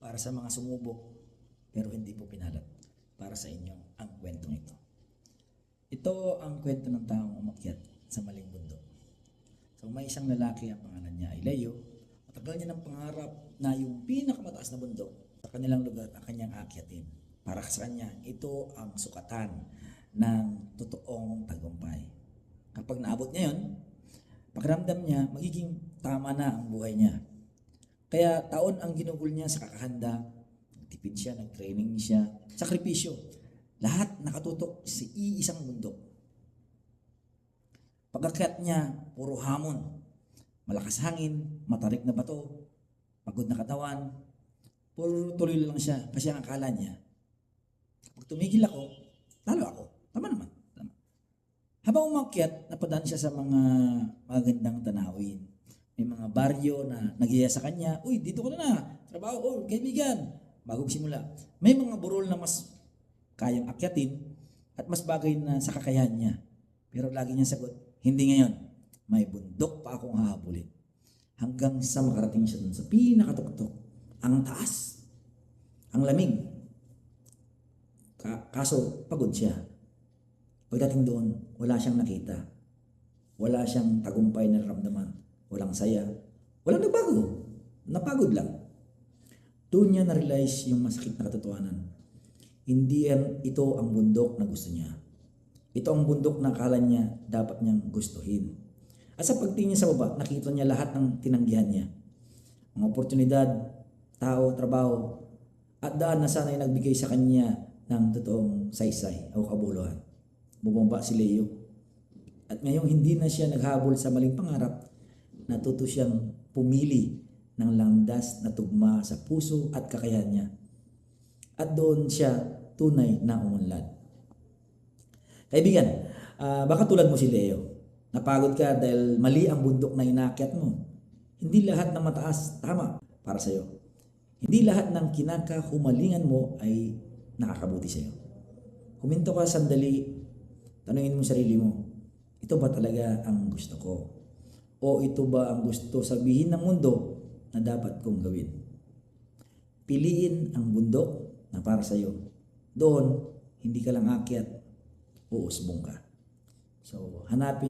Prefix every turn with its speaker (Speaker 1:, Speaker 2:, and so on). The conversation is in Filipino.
Speaker 1: para sa mga sumubok pero hindi po pinalat. Para sa inyo ang kwentong ito. Ito ang kwento ng taong umakyat sa maling bundok. So may isang lalaki, ang pangalan niya ay Leo. Matagal niya ng pangarap na yung pinakamataas na bundok sa kanilang lugar ang kanyang akyatin. Para sa kanya, ito ang sukatan ng totoong tagumpay. Kapag naabot niya yun, pakiramdam niya magiging tama na ang buhay niya. Kaya taon ang ginugol niya sa kakahanda, nagtipid siya, nag-training siya, sakripisyo. Lahat nakatutok sa iisang bundok. Pagkakyat niya, puro hamon. Malakas hangin, matarik na bato, pagod na katawan. Puro tuloy lang siya kasi ang akala niya, pag tumigil ako, talo ako. Tama naman. Tama. Habang umakyat, napadaan siya sa mga magandang tanawin. May mga baryo na nagyaya sa kanya, uy, dito ka na, trabaho, oh, kaibigan. Bago simula. May mga burol na mas kayang akyatin at mas bagay na sa kakayahan niya. Pero lagi niya sagot, hindi ngayon. May bundok pa akong hahabulin. Hanggang sa makarating siya dun sa pinakatuktok. Ang taas. Ang lamig. Kaso pagod siya. Pagdating doon, wala siyang nakita. Wala siyang tagumpay na naramdaman. Walang saya. Walang nagbago. Napagod lang. Doon niya na-realize yung masakit na katotohanan. Hindi ito ang bundok na gusto niya. Ito ang bundok na akala niya dapat niyang gustuhin. At sa pagtingin niya sa baba, nakita niya lahat ng tinanggihan niya. Mga oportunidad, tao, trabaho, at daan na sana'y nagbigay sa kanya ng totoong saysay o kabuluhan. Bumaba si Leo. At ngayong hindi na siya naghabol sa maling pangarap, natuto siyang pumili ng landas na tugma sa puso at kakayahan niya. At doon siya tunay na umunlad. Kaibigan, baka tulad mo si Leo. Napagod ka dahil mali ang bundok na inakyat mo. Hindi lahat ng mataas tama para sa iyo. Hindi lahat ng kinakahumalingan mo ay nakakabuti sa iyo. Huminto ka sandali, tanungin mo sarili mo, ito ba talaga ang gusto ko? O ito ba ang gusto sabihin ng mundo na dapat kong gawin? Piliin ang bundok na para sa iyo. Doon, hindi ka lang akyat, uusbong ka. So, hanapin